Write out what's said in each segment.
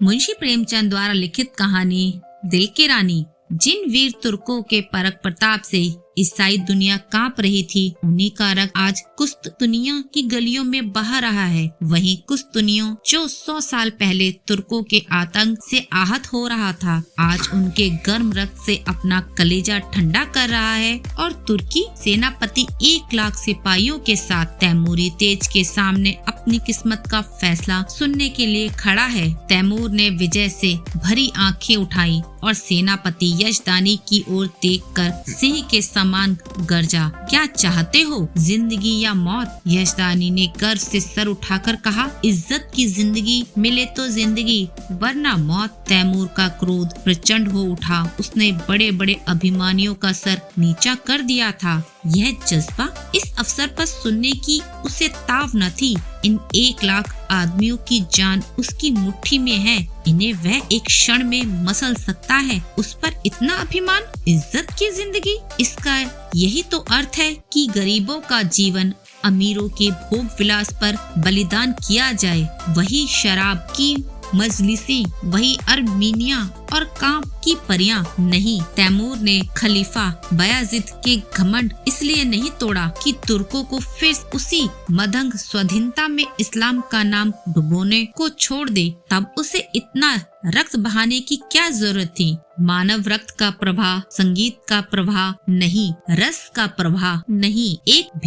मुंशी प्रेमचंद द्वारा लिखित कहानी दिल की रानी। जिन वीर तुर्कों के परख प्रताप से ईसाई दुनिया कांप रही थी, उन्हीं का रक्त आज कुस्तुनिया की गलियों में बहा रहा है। वहीं कुस्तुनियों जो 100 साल पहले तुर्कों के आतंक से आहत हो रहा था, आज उनके गर्म रक्त से अपना कलेजा ठंडा कर रहा है और तुर्की सेनापति 1 लाख सिपाहियों के साथ तैमूरी तेज के सामने अपनी किस्मत का फैसला सुनने के लिए खड़ा है। तैमूर ने विजय से भरी आंखें उठाई और सेनापति यजदानी की ओर देखकर सिंह के समान गर्जा, क्या चाहते हो, जिंदगी या मौत? यजदानी ने गर्व से सर उठाकर कहा, इज्जत की जिंदगी मिले तो जिंदगी, वरना मौत। तैमूर का क्रोध प्रचंड हो उठा। उसने बड़े बड़े अभिमानियों का सर नीचा कर दिया था। यह जज्बा इस अवसर पर सुनने की उसे ताव न थी। इन 1 लाख आदमियों की जान उसकी मुट्ठी में है, इन्हें वह एक क्षण में मसल सकता है। उस पर इतना अभिमान, इज्जत की जिंदगी, इसका यही तो अर्थ है कि गरीबों का जीवन अमीरों के भोग विलास पर बलिदान किया जाए। वही शराब की मजलिसें, वही अर्मीनिया और काम की परियां नहीं। तैमूर ने खलीफा बायाजिद के घमंड इसलिए नहीं तोड़ा कि तुर्कों को फिर उसी मदंग स्वाधीनता में इस्लाम का नाम डुबोने को छोड़ दे। तब उसे इतना रक्त बहाने की क्या जरूरत थी? मानव रक्त का प्रवाह संगीत का प्रवाह नहीं, रस का प्रवाह नहीं, एक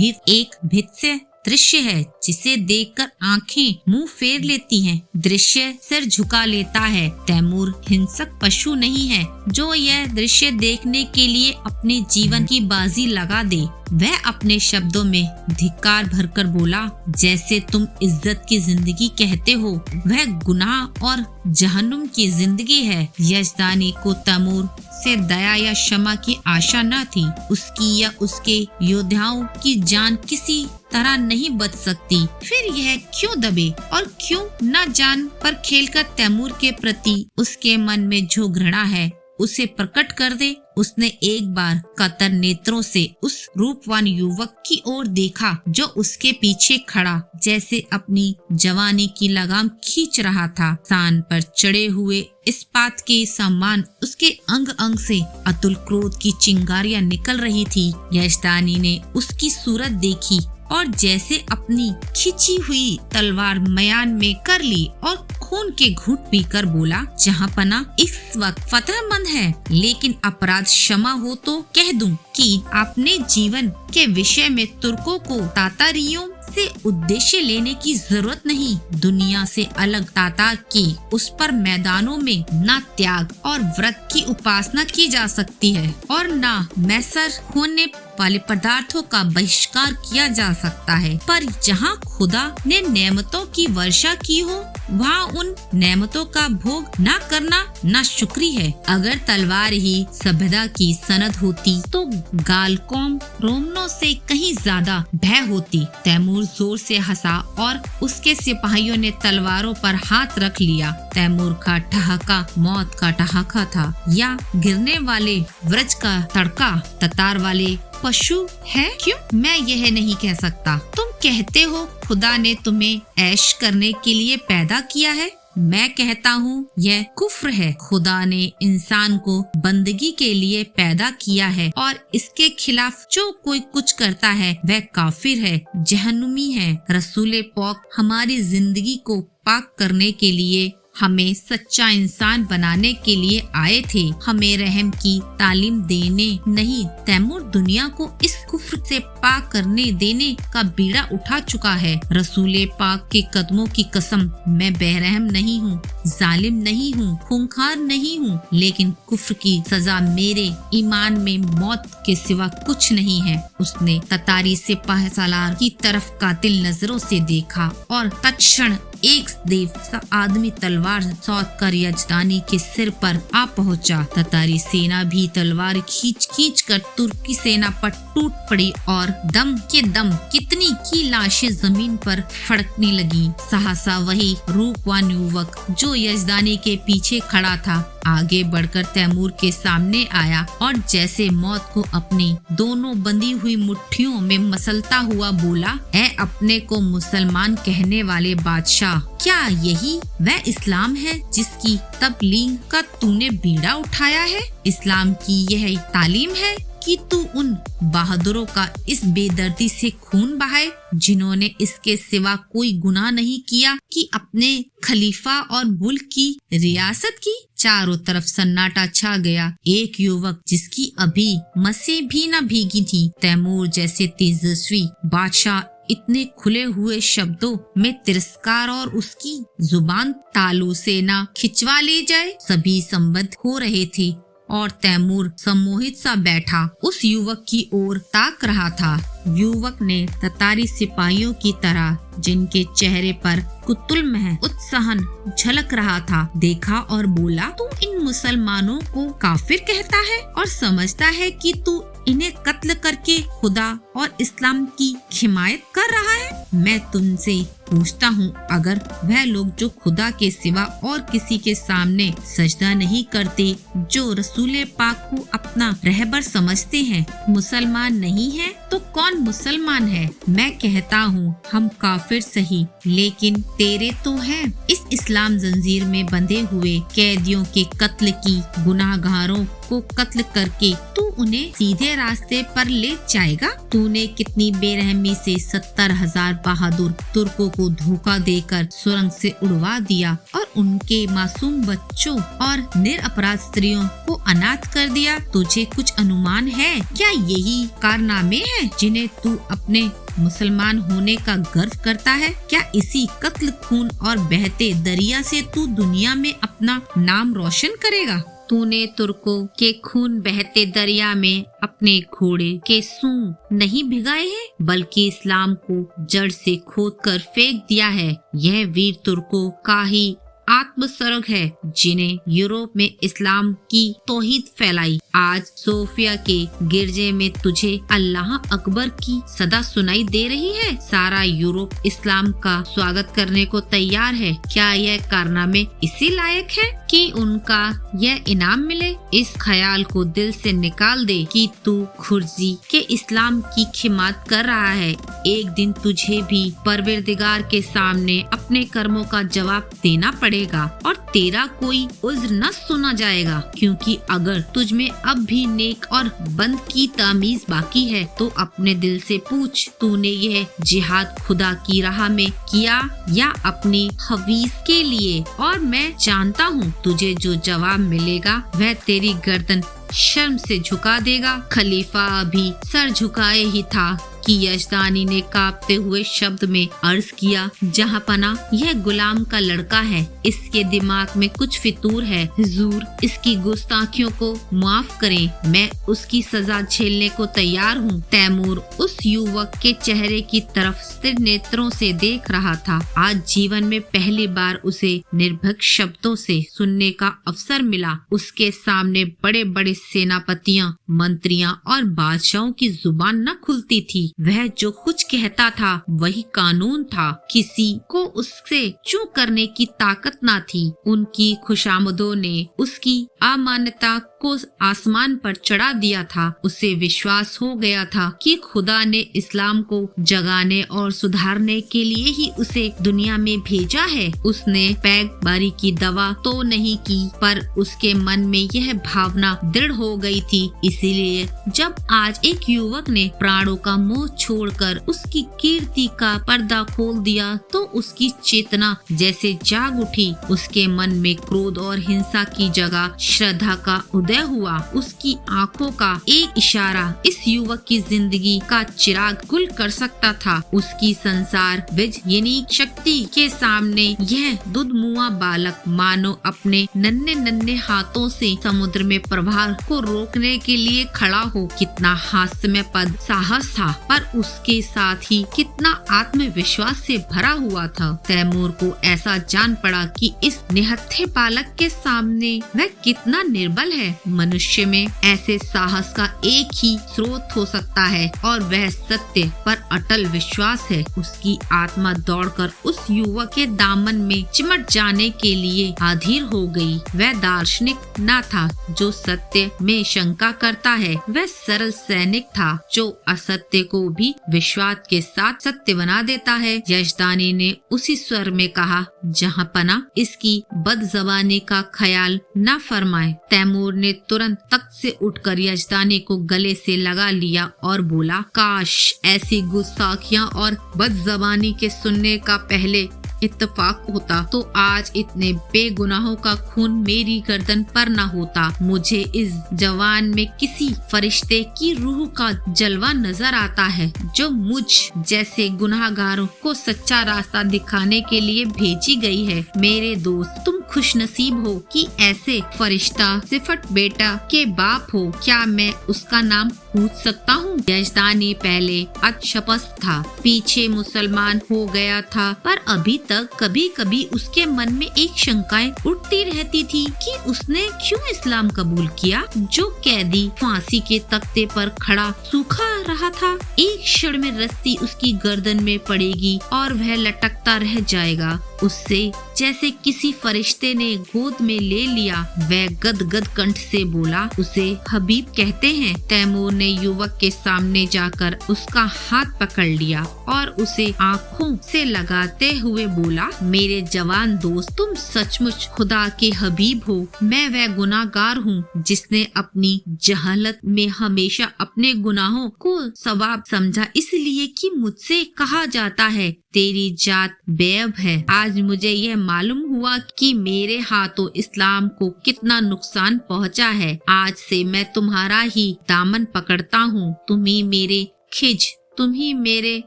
भित्स्य दृश्य है जिसे देखकर आंखें मुंह फेर लेती हैं। दृश्य सिर झुका लेता है। तैमूर हिंसक पशु नहीं है जो यह दृश्य देखने के लिए अपने जीवन की बाजी लगा दे। वह अपने शब्दों में धिक्कार भरकर बोला, जैसे तुम इज्जत की जिंदगी कहते हो, वह गुनाह और जहन्नुम की जिंदगी है। यजदानी को तैमूर से दया या क्षमा की आशा न थी। उसकी या उसके योद्धाओं की जान किसी तरह नहीं बच सकती। फिर यह क्यों दबे और क्यों न जान पर खेलकर तैमूर के प्रति उसके मन में जो घृणा है उसे प्रकट कर दे। उसने एक बार कातर नेत्रों से उस रूपवान युवक की ओर देखा जो उसके पीछे खड़ा जैसे अपनी जवानी की लगाम खींच रहा था। सान पर चढ़े हुए इस्पात के समान उसके अंग अंग से अतुल क्रोध की चिंगारियां निकल रही थी। यजदानी ने उसकी सूरत देखी और जैसे अपनी खींची हुई तलवार मयान में कर ली और खून के घूंट पीकर बोला, जहाँ पना इस वक्त फतहमंद है, लेकिन अपराध क्षमा हो तो कह दूं कि अपने जीवन के विषय में तुर्कों को तातारियों से उद्देश्य लेने की जरूरत नहीं। दुनिया से अलग तातार के उस पर मैदानों में न त्याग और व्रत की उपासना की जा सकती है और न मैसर होने वाले पदार्थों का बहिष्कार किया जा सकता है। पर जहाँ खुदा ने नेमतों की वर्षा की हो, वहाँ उन नेमतों का भोग न करना न शुक्री है। अगर तलवार ही सभ्यता की सनद होती तो गालकौम रोमनों से कहीं ज्यादा भय होती। तैमूर जोर से हंसा और उसके सिपाहियों ने तलवारों पर हाथ रख लिया। तैमूर का ठहाका मौत का ठहाका था या गिरने वाले वज्र का तड़का। ततार वाले पशु है क्यों, मैं यह नहीं कह सकता। तुम कहते हो खुदा ने तुम्हें ऐश करने के लिए पैदा किया है, मैं कहता हूँ यह कुफ्र है। खुदा ने इंसान को बंदगी के लिए पैदा किया है और इसके खिलाफ जो कोई कुछ करता है वह काफिर है, जहन्नुमी है। रसूले पाक हमारी जिंदगी को पाक करने के लिए, हमें सच्चा इंसान बनाने के लिए आए थे, हमें रहम की तालीम देने नहीं। तैमूर दुनिया को इस कुफ्र से पाक करने देने का बीड़ा उठा चुका है। रसूले पाक के कदमों की कसम, मैं बेरहम नहीं हूँ, जालिम नहीं हूँ, खूंखार नहीं हूँ, लेकिन कुफ्र की सजा मेरे ईमान में मौत के सिवा कुछ नहीं है। उसने ततारी सिपाही सालार की तरफ कातिल नजरों से देखा और तत्क्षण एक देव सा आदमी तलवार सौंध कर यजदानी के सिर पर आ पहुंचा। ततारी सेना भी तलवार खींच कर तुर्की सेना पर टूट पड़ी और दम के दम कितनी की लाशें जमीन पर फड़कने लगी। सहसा वही रूपवान युवक जो यजदानी के पीछे खड़ा था आगे बढ़कर तैमूर के सामने आया और जैसे मौत को अपनी दोनों बंधी हुई मुट्ठियों में मसलता हुआ बोला, ऐ अपने को मुसलमान कहने वाले बादशाह, क्या यही वह इस्लाम है जिसकी तबलीग का तूने बीड़ा उठाया है? इस्लाम की यह तालीम है कि तू उन बहादुरों का इस बेदर्दी से खून बहाए जिन्होंने इसके सिवा कोई गुनाह नहीं किया कि अपने खलीफा और मुल्क की रियासत की। चारों तरफ सन्नाटा छा गया। एक युवक जिसकी अभी मसे भी न भीगी थी, तैमूर जैसे तेजस्वी बादशाह इतने खुले हुए शब्दों में तिरस्कार और उसकी जुबान तालू से ना खिंचवा ले जाए, सभी संबद्ध हो रहे थे और तैमूर सम्मोहित सा बैठा उस युवक की ओर ताक रहा था। युवक ने ततारी सिपाहियों की तरह, जिनके चेहरे पर कुतुलमय उत्साहन झलक रहा था, देखा और बोला, तू इन मुसलमानों को काफिर कहता है और समझता है कि तू इन्हें कत्ल करके खुदा और इस्लाम की हिमायत कर रहा है? मैं तुमसे पूछता हूँ, अगर वह लोग जो खुदा के सिवा और किसी के सामने सजदा नहीं करते, जो रसूल पाक को अपना रहबर समझते हैं, मुसलमान नहीं है तो कौन मुसलमान है? मैं कहता हूँ हम काफिर सही, लेकिन तेरे तो हैं। इस इस्लाम जंजीर में बंधे हुए कैदियों के कत्ल की, गुनाहगारों को कत्ल करके तू उन्हें सीधे रास्ते पर ले जाएगा? तूने कितनी बेरहमी से 70,000 बहादुर तुर्कों को धोखा देकर सुरंग से उड़वा दिया और उनके मासूम बच्चों और निरपराध स्त्रियों को अनाथ कर दिया। तुझे कुछ अनुमान है क्या यही कारनामे हैं जिन्हें तू अपने मुसलमान होने का गर्व करता है? क्या इसी कत्ल, खून और बहते दरिया से तू दुनिया में अपना नाम रोशन करेगा? तूने तुर्कों के खून बहते दरिया में अपने घोड़े के सूंड नहीं भिगाए हैं, बल्कि इस्लाम को जड़ से खोदकर फेंक दिया है। यह वीर तुर्कों का ही आत्मसर्ग है जिन्हें यूरोप में इस्लाम की तौहीद फैलाई। आज सोफिया के गिरजे में तुझे अल्लाह अकबर की सदा सुनाई दे रही है। सारा यूरोप इस्लाम का स्वागत करने को तैयार है। क्या यह कारनामे इसी लायक है कि उनका यह इनाम मिले? इस ख्याल को दिल से निकाल दे कि तू खुर्जी के इस्लाम की खिदमत कर रहा है। एक दिन तुझे भी परवरदिगार के सामने अपने कर्मों का जवाब देना पड़ेगा और तेरा कोई उज्र न सुना जाएगा, क्योंकि अगर तुझ में अब भी नेक और बंद की तमीज बाकी है तो अपने दिल से पूछ, तूने यह जिहाद खुदा की राह में किया या अपनी हवीस के लिए? और मैं जानता हूँ तुझे जो जवाब मिलेगा वह तेरी गर्दन शर्म से झुका देगा। खलीफा अभी सर झुकाए ही था कि यजदानी ने कांपते हुए शब्द में अर्ज किया, जहाँ पना यह गुलाम का लड़का है, इसके दिमाग में कुछ फितूर है। हुजूर, इसकी गुस्ताखियों को माफ करें, मैं उसकी सजा झेलने को तैयार हूँ। तैमूर उस युवक के चेहरे की तरफ स्थिर नेत्रों से देख रहा था। आज जीवन में पहली बार उसे निर्भीक शब्दों से सुनने का अवसर मिला। उसके सामने बड़े बड़े सेनापतियां, मंत्रियां और बादशाहों की जुबान न खुलती थी। वह जो कुछ कहता था वही कानून था। किसी को उससे चूक करने की ताकत न थी। उनकी खुशामदों ने उसकी अमानता को आसमान पर चढ़ा दिया था। उसे विश्वास हो गया था कि खुदा ने इस्लाम को जगाने और सुधारने के लिए ही उसे दुनिया में भेजा है। उसने पैगंबरी की दवा तो नहीं की, पर उसके मन में यह भावना दृढ़ हो गई थी। इसीलिए जब आज एक युवक ने प्राणों का मोह छोड़कर उसकी कीर्ति का पर्दा खोल दिया तो उसकी चेतना जैसे जाग उठी। उसके मन में क्रोध और हिंसा की जगह श्रद्धा का उदय हुआ। उसकी आंखों का एक इशारा इस युवक की जिंदगी का चिराग गुल कर सकता था। उसकी संसार विजयनी शक्ति के सामने यह दुधमुआ बालक मानो अपने नन्हे नन्हे हाथों से समुद्र में प्रवाह को रोकने के लिए खड़ा हो। कितना हास्यपद साहस था, पर उसके साथ ही कितना आत्मविश्वास से भरा हुआ था। तैमूर को ऐसा जान पड़ा कि इस निहत्थे बालक के सामने वह कितना निर्बल है। मनुष्य में ऐसे साहस का एक ही स्रोत हो सकता है और वह सत्य पर अटल विश्वास है। उसकी आत्मा दौड़कर उस युवक के दामन में चिमट जाने के लिए अधीर हो गई। वह दार्शनिक न था जो सत्य में शंका करता है, वह सरल सैनिक था जो असत्य को भी विश्वास के साथ सत्य बना देता है। यजदानी ने उसी स्वर में कहा, जहाँ पना इसकी बदजबानी का ख्याल न फरमाए। तैमूर ने तुरंत तख्त से उठकर यजदानी को गले से लगा लिया और बोला, काश ऐसी गुस्ताखियां और बदजबानी के सुनने का पहले इत्तेफाक होता तो आज इतने बेगुनाहों का खून मेरी गर्दन पर न होता। मुझे इस जवान में किसी फरिश्ते की रूह का जलवा नजर आता है जो मुझ जैसे गुनाहगारों को सच्चा रास्ता दिखाने के लिए भेजी गई है। मेरे दोस्त, तुम खुशनसीब हो कि ऐसे फरिश्ता सिफत बेटा के बाप हो। क्या मैं उसका नाम पूछ सकता हूँ? यजदानी पहले अतशपस्त था, पीछे मुसलमान हो गया था, पर अभी तक कभी कभी उसके मन में एक शंकाएं उठती रहती थी कि उसने क्यों इस्लाम कबूल किया। जो कैदी फांसी के तख्ते पर खड़ा सूखा रहा था, एक क्षण में रस्सी उसकी गर्दन में पड़ेगी और वह लटकता रह जाएगा। उससे जैसे किसी फरिश्ते ने गोद में ले लिया। वह गदगद कंठ से बोला, उसे हबीब कहते हैं। तैमूर ने युवक के सामने जाकर उसका हाथ पकड़ लिया और उसे आँखों से लगाते हुए बोला, मेरे जवान दोस्त, तुम सचमुच खुदा के हबीब हो। मैं वह गुनाहगार हूँ जिसने अपनी जहालत में हमेशा अपने गुनाहों को सवाब समझा, इसलिए कि मुझसे कहा जाता है तेरी जात बेअब है। आज मुझे यह मालूम हुआ कि मेरे हाथों इस्लाम को कितना नुकसान पहुंचा है। आज से मैं तुम्हारा ही दामन पकड़ता हूँ। तुम ही मेरे खिज, तुम ही मेरे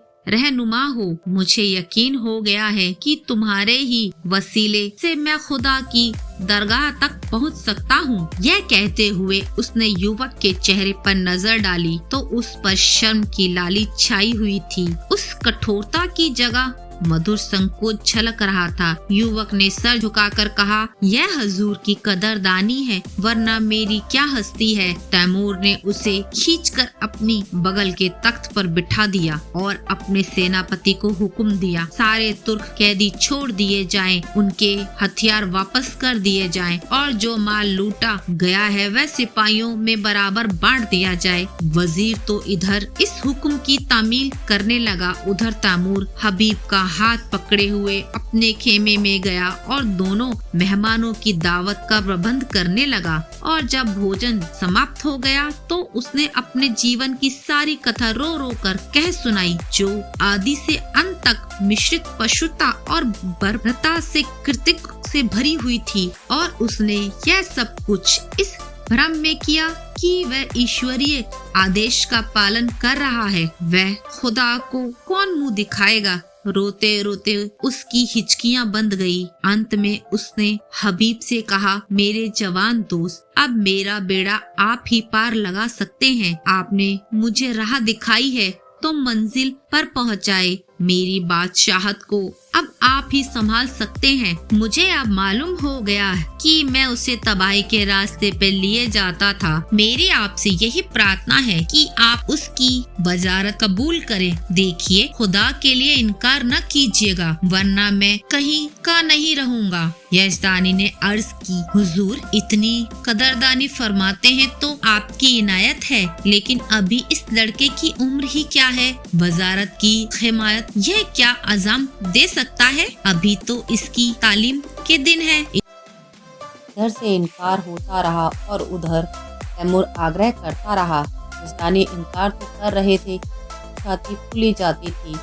रहनुमा हो। मुझे यकीन हो गया है कि तुम्हारे ही वसीले से मैं खुदा की दरगाह तक पहुंच सकता हूं। यह कहते हुए उसने युवक के चेहरे पर नजर डाली तो उस पर शर्म की लाली छाई हुई थी। उस कठोरता की जगह मधुर संकोच झलक रहा था। युवक ने सर झुकाकर कहा, यह हजूर की कदरदानी है, वरना मेरी क्या हस्ती है। तैमूर ने उसे खींचकर अपनी बगल के तख्त पर बिठा दिया और अपने सेनापति को हुक्म दिया, सारे तुर्क कैदी छोड़ दिए जाएं, उनके हथियार वापस कर दिए जाएं और जो माल लूटा गया है वह सिपाहियों में बराबर बांट दिया जाए। वजीर तो इधर इस हुक्म की तामील करने लगा, उधर तैमूर हबीब का हाथ पकड़े हुए अपने खेमे में गया और दोनों मेहमानों की दावत का प्रबंध करने लगा। और जब भोजन समाप्त हो गया तो उसने अपने जीवन की सारी कथा रो रो कर कह सुनाई, जो आदि से अंत तक मिश्रित पशुता और बर्बरता से कृतिक से भरी हुई थी। और उसने यह सब कुछ इस भ्रम में किया कि वह ईश्वरीय आदेश का पालन कर रहा है। वह खुदा को कौन मुंह दिखाएगा। रोते रोते उसकी हिचकियां बंद गई। अंत में उसने हबीब से कहा, मेरे जवान दोस्त, अब मेरा बेड़ा आप ही पार लगा सकते हैं। आपने मुझे राह दिखाई है तो मंजिल पर पहुंचाए। मेरी बादशाहत को अब आप ही संभाल सकते हैं। मुझे अब मालूम हो गया कि मैं उसे तबाही के रास्ते पे लिए जाता था। मेरी आपसे यही प्रार्थना है कि आप उसकी बजारत कबूल करें। देखिए, खुदा के लिए इनकार न कीजिएगा, वरना मैं कहीं का नहीं रहूंगा। यजदानी ने अर्ज की, हुजूर, इतनी कदरदानी फरमाते हैं तो आपकी इनायत है, लेकिन अभी इस लड़के की उम्र ही क्या है। वजारत की हिमायत यह क्या अज़ाम दे सकता है? अभी तो इसकी तालीम के दिन है। इधर से इनकार होता रहा और उधर तैमूर आग्रह करता रहा। यजदानी इनकार तो कर रहे थे, छाती फूली जाती थी,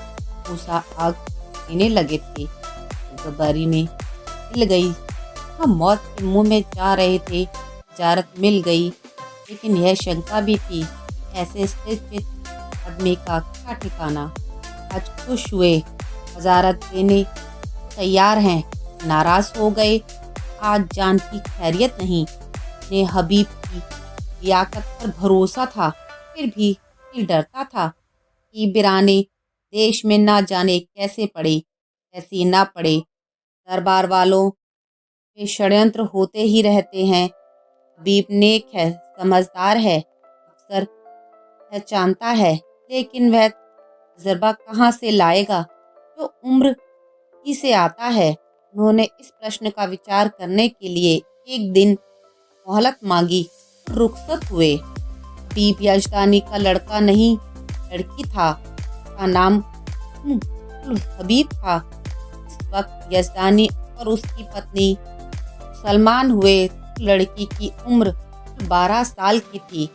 मूसा आग पीने लगे थे। गबारी में हिल गई। हम मौत के मुंह में जा रहे थे। इजारत मिल गई, लेकिन यह शंका भी थी, ऐसे स्थिर आदमी का क्या ठिकाना। आज खुश हुए, वजारत देने तैयार हैं, नाराज हो गए, आज जान की खैरियत नहीं। ने हबीब की लियाकत पर भरोसा था, फिर भी दिल डरता था कि बिराने देश में ना जाने कैसे पड़े, कैसे ना पड़े। दरबार वालों पे षड्यंत्र होते ही रहते हैं। हबीब नेक है, समझदार है, अक्सर पहचानता है, लेकिन वह तजर्बा कहाँ से लाएगा जो उम्र ही से आता है। उन्होंने इस प्रश्न का विचार करने के लिए एक दिन मोहलत मांगी, रुखसत हुए। हबीब यजदानी का लड़का नहीं, लड़की था। उसका नाम हबीब था। इस वक्त यजदानी और उसकी पत्नी सलमान हुए। लड़की की उम्र 12 साल की थी।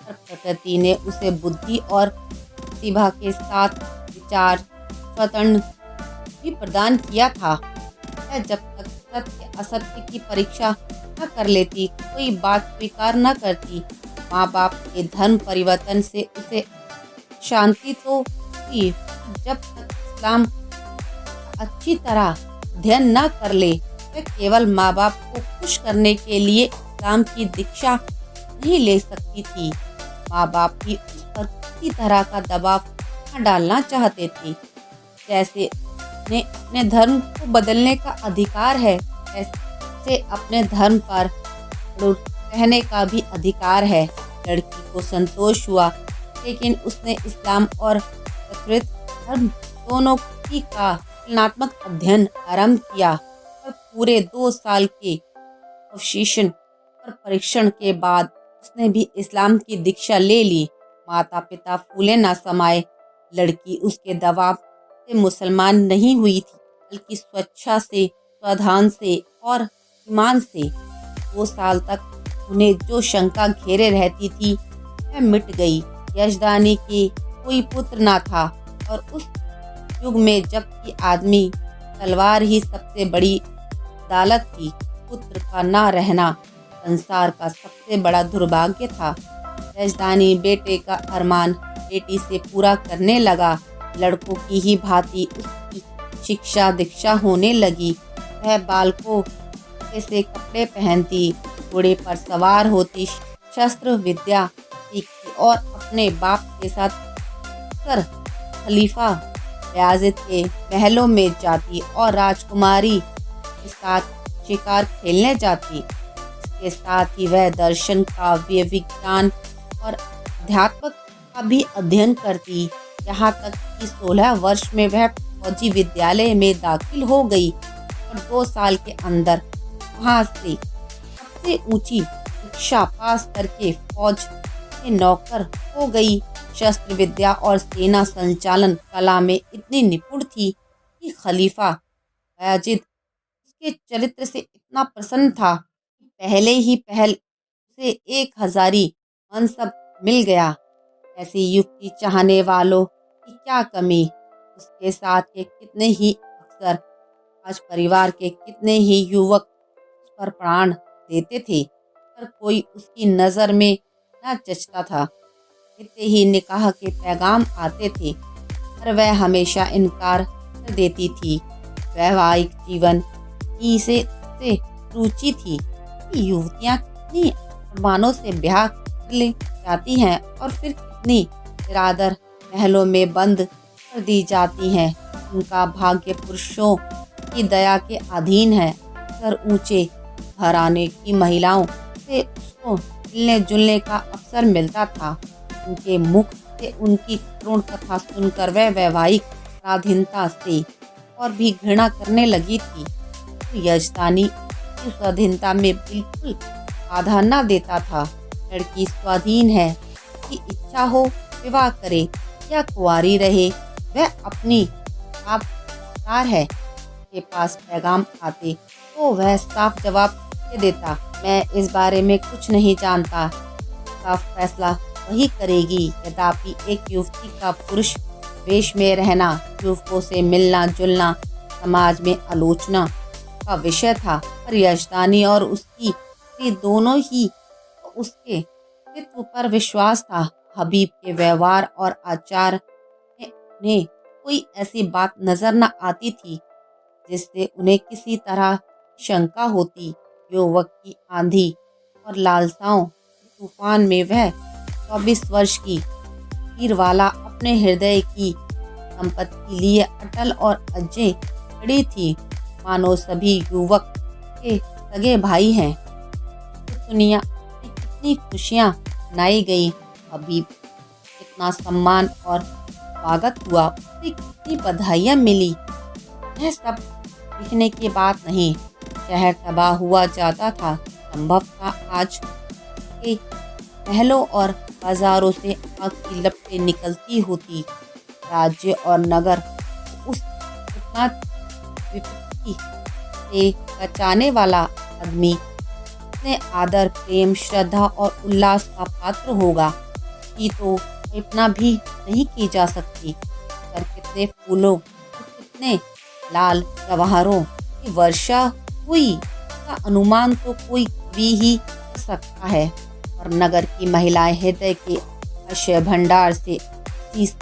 प्रकृति ने उसे बुद्धि और प्रतिभा के साथ विचार स्वतंत्र भी प्रदान किया था। वह जब तक सत्य असत्य की परीक्षा न कर लेती, कोई बात स्वीकार न करती। माँ बाप के धर्म परिवर्तन से उसे शांति तो थी, जब तक इस्लाम अच्छी तरह अध्ययन न कर ले, वह केवल माँ बाप को खुश करने के लिए इस्लाम की दीक्षा नहीं ले सकती थी। माँ बाप भी उस पर किसी तरह का दबाव न डालना चाहते थे। जैसे उन्हें अपने धर्म को बदलने का अधिकार है, वैसे अपने धर्म पर रहने का भी अधिकार है। लड़की को संतोष हुआ, लेकिन उसने इस्लाम और प्रकृत धर्म दोनों ही का तुलनात्मक अध्ययन आरंभ किया और पूरे 2 साल के अवशेषण और परीक्षण के बाद उसने भी इस्लाम की दीक्षा ले ली। माता पिता फूले न समाये। लड़की उसके दबाव से मुसलमान नहीं हुई थी, बल्कि स्वेच्छा से, स्वाधान से और ईमान से। 2 साल तक उन्हें जो शंका घेरे रहती थी वह मिट गई। यजदानी के कोई पुत्र ना था और उस युग में जबकि आदमी तलवार ही सबसे बड़ी अदालत थी, पुत्र का ना रहना संसार का सबसे बड़ा दुर्भाग्य था। यजदानी बेटे का अरमान बेटी से पूरा करने लगा। लड़कों की ही भांति उसकी शिक्षा दीक्षा होने लगी। वह बालकों से कपड़े पहनती, घोड़े पर सवार होती, शस्त्र विद्या सीखती और अपने बाप के साथ सर खलीफा बयाजिद के महलों में जाती और राजकुमारी के साथ शिकार खेलने जाती। इसके साथ ही वह दर्शन, काव्य, विज्ञान और अध्यात्म का भी अध्ययन करती। यहाँ तक कि 16 वर्ष में वह फौजी विद्यालय में दाखिल हो गई और 2 साल के अंदर वहाँ से सबसे ऊंची शिक्षा पास करके फौज में नौकर हो गई। शस्त्र विद्या और सेना संचालन कला में इतनी निपुण थी कि खलीफा बयाजिद उसके चरित्र से इतना प्रसन्न था कि पहले ही पहल उसे 1000 मनसब मिल गया। ऐसी युक्ति चाहने वालों की क्या कमी। उसके साथ के कितने ही अफसर, आज परिवार के कितने ही युवक उस पर प्राण देते थे, पर कोई उसकी नज़र में न जचता था। इतने ही निकाह के पैगाम आते थे, पर वह हमेशा इनकार कर देती थी। वैवाहिक जीवन ही से रुचि थी कि युवतियाँ कितनी अरमानों से ब्याह कर ले जाती हैं और फिर कितनी निरादर महलों में बंद कर दी जाती हैं। उनका भाग्य पुरुषों की दया के अधीन है। अगर ऊंचे घराने की महिलाओं से उसको मिलने जुलने का अवसर मिलता था, उनके मुख से उनकी करुण कथा सुनकर वह वैवाहिक पराधीनता से और भी घृणा करने लगी थी। तो यजदानी की स्वाधीनता में बिल्कुल बाधा न देता था। लड़की स्वाधीन है, कि इच्छा हो विवाह करे या कुंवारी रहे, वह अपनी आप है। के पास पैगाम आते तो वह साफ जवाब दे देता, मैं इस बारे में कुछ नहीं जानता। साफ फैसला वही करेगी। यद्यपि एक युवती का पुरुष वेश में रहना, युवकों से मिलना जुलना समाज में आलोचना का विषय था, पर यजदानी और उसकी स्त्री दोनों ही उसके व्यक्तित्व पर विश्वास था। हबीब के व्यवहार और आचार में उन्हें कोई ऐसी बात नजर न आती थी जिससे उन्हें किसी तरह शंका होती। युवक की आंधी और लालसाओं के तूफान में वह 24 वर्ष की वीरवाला अपने हृदय की संपत्ति लिए अटल और अजय खड़ी थी, मानो सभी युवक के सगे भाई हैं। तो दुनिया कितनी खुशियाँ मनाई गई। हबीब कितना सम्मान और स्वागत हुआ, उसे कितनी बधाइयाँ मिली। यह सब दिखने की बात नहीं। शहर तबाह हुआ जाता था। संभव था आज के महलों और बाजारों से आग की लपटें निकलती होती। राज्य और नगर उस इतना विपत्ति से बचाने वाला आदमी अपने आदर, प्रेम, श्रद्धा और उल्लास का पात्र होगा कि तो कल्पना भी नहीं की जा सकती। पर कितने फूलों और कितने लाल जवाहरों की वर्षा हुई का अनुमान तो कोई कवि ही कर सकता है। और नगर की महिलाएं हृदय के अक्षय भंडार से शीश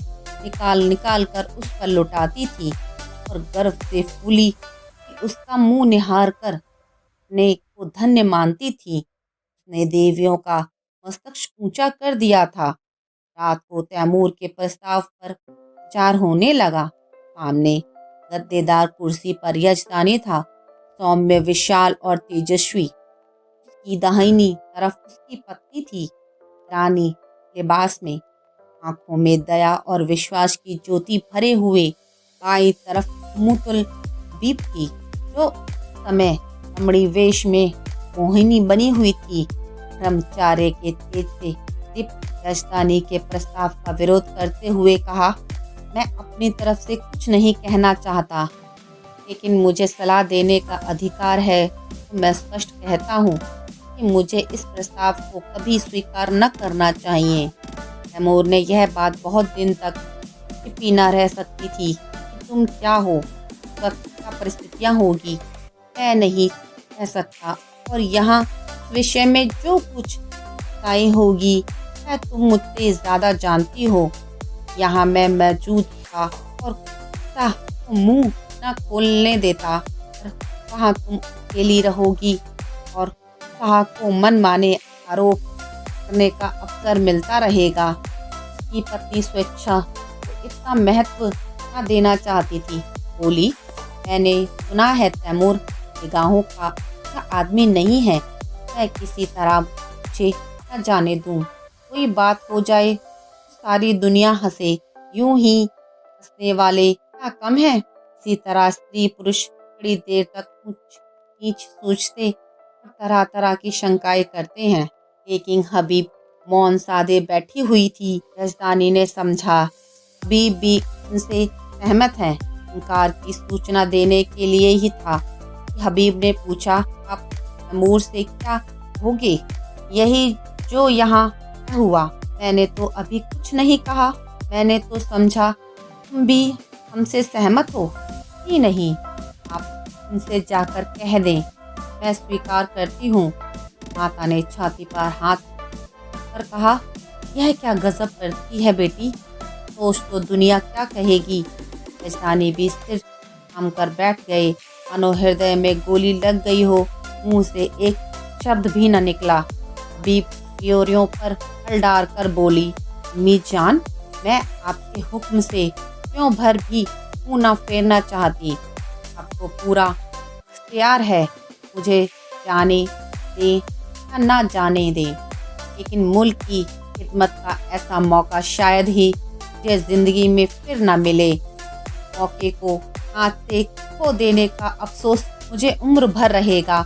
निकाल निकाल कर उस पर लुटाती थी और गर्व से फूली कि उसका मुंह निहार कर अपने को धन्य मानती थी। उसने देवियों का मस्तक ऊंचा कर दिया था। रात को तैमूर के प्रस्ताव पर विचार होने लगा। सामने गद्देदार कुर्सी पर यजदानी था, सौम्य, विशाल और तेजस्वी। उसकी दाहिनी तरफ उसकी पत्नी थी, रानी लिबास में, आंखों में दया और विश्वास की ज्योति भरे हुए। बाईं तरफ मुतुल हबीब थी, जो समय रमणी वेश में मोहिनी बनी हुई थी। ब्रह्मचार्य के तेज से दीप्त यजदानी के प्रस्ताव का विरोध करते हुए कहा, मैं अपनी तरफ से कुछ नहीं कहना चाहता, लेकिन मुझे सलाह देने का अधिकार है। तो मैं स्पष्ट कहता हूँ कि मुझे इस प्रस्ताव को कभी स्वीकार न करना चाहिए। तैमूर ने यह बात बहुत दिन तक छिपी न रह सकती थी कि तुम क्या हो, उस वक्त क्या परिस्थितियाँ होगी, मैं नहीं कह सकता। और यहाँ इस विषय में जो कुछ सच्चाई होगी वह तुम मुझसे ज़्यादा जानती हो। यहाँ मैं मौजूद था और तो मुंह न खोलने देता, और कहाँ तुम अकेली रहोगी और कहाँ को मन माने आरोप करने का अवसर मिलता रहेगा। उसकी पत्नी स्वेच्छा को इतना महत्व न देना चाहती थी। बोली, मैंने सुना है तैमूर निगाहों का अच्छा आदमी नहीं है। मैं किसी तरह मुझे न जाने दूँ, कोई बात हो जाए तो सारी दुनिया हंसे। यूं ही हंसने वाले क्या कम है। इसी तरह स्त्री पुरुष बड़ी देर तक ऊंच नीच सोचते और तरह तरह की शंकाएं करते हैं। लेकिन हबीब मौन साधे बैठी हुई थी। यजदानी ने समझा हबीब भी उनसे सहमत है। इनकार की सूचना देने के लिए ही था कि हबीब ने पूछा, आप तैमूर से क्या कहोगे? यही जो यहाँ हुआ। मैंने तो अभी कुछ नहीं कहा। मैंने तो समझा तुम भी हमसे सहमत हो ही नहीं। आप उनसे जाकर कह दें, मैं स्वीकार करती हूँ। माता ने छाती पर हाथ कर कहा, यह क्या गजब करती है बेटी, सोच तो दुनिया क्या कहेगी। यजदानी भी सिर थाम कर बैठ गए, मानो हृदय में गोली लग गई हो। मुंह से एक शब्द भी न निकला। हबीब प्योरियों पर हल डाल कर बोली, अम्मी जान, मैं आपके हुक्म से क्यों भर भी मुँह न फेरना चाहती। आपको पूरा इख्तियार है, मुझे जाने दें या ना जाने दें, लेकिन मुल्क की खिदमत का ऐसा मौका शायद ही मुझे ज़िंदगी में फिर न मिले। मौके को हाथ से खो देने का अफसोस मुझे उम्र भर रहेगा।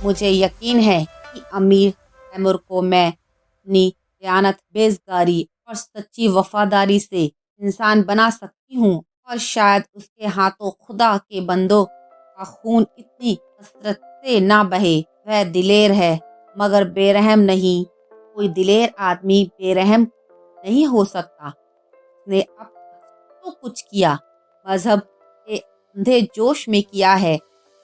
मुझे यकीन है कि अमीर तैमूर को मैं अपनी दयानत, बेज़गारी और सच्ची वफादारी से इंसान बना सकती हूँ, और शायद उसके हाथों खुदा के बंदों का खून इतनी कसरत से ना बहे। वह दिलेर है मगर बेरहम नहीं। कोई दिलेर आदमी बेरहम नहीं हो सकता। उसने अब तक तो कुछ किया, मजहब के अंधे जोश में किया है।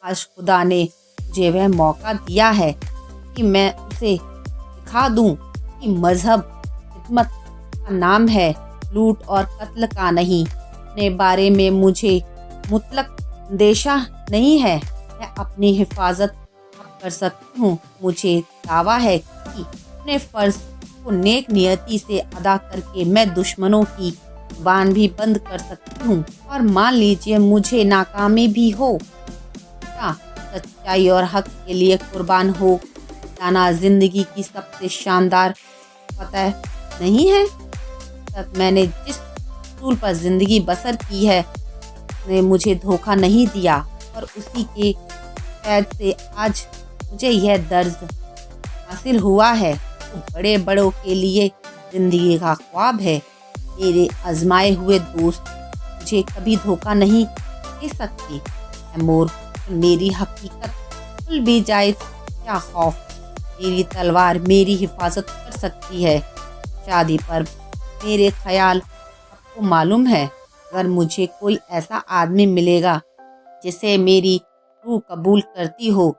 आज खुदा ने मुझे वह मौका दिया है कि मैं उसे दिखा दूं कि मजहब खिदमत का नाम है, लूट और कत्ल का नहीं। अपने बारे में मुझे मुतलक अंदेशा नहीं है। मैं अपनी हिफाजत कर सकती हूँ। मुझे दावा है कि अपने फ़र्ज को नेक नियति से अदा करके मैं दुश्मनों की ज़ुबान भी बंद कर सकती हूँ। और मान लीजिए मुझे नाकामी भी हो, क्या सच्चाई और हक के लिए कुर्बान हो जाना जिंदगी की सबसे शानदार फतह नहीं है। तक मैंने जिस असूल पर जिंदगी बसर की है ने मुझे धोखा नहीं दिया और उसी के कैद से आज मुझे यह दर्ज हासिल हुआ है। तो बड़े बड़ों के लिए जिंदगी का ख्वाब है। मेरे आजमाए हुए दोस्त मुझे कभी धोखा नहीं दे सकते। तैमूर, मेरी हकीकत भूल भी जाए क्या खौफ, मेरी तलवार मेरी हिफाजत कर सकती है। शादी पर मेरे ख्याल आपको मालूम है, अगर मुझे कोई ऐसा आदमी मिलेगा जिसे मेरी रूह कबूल करती हो,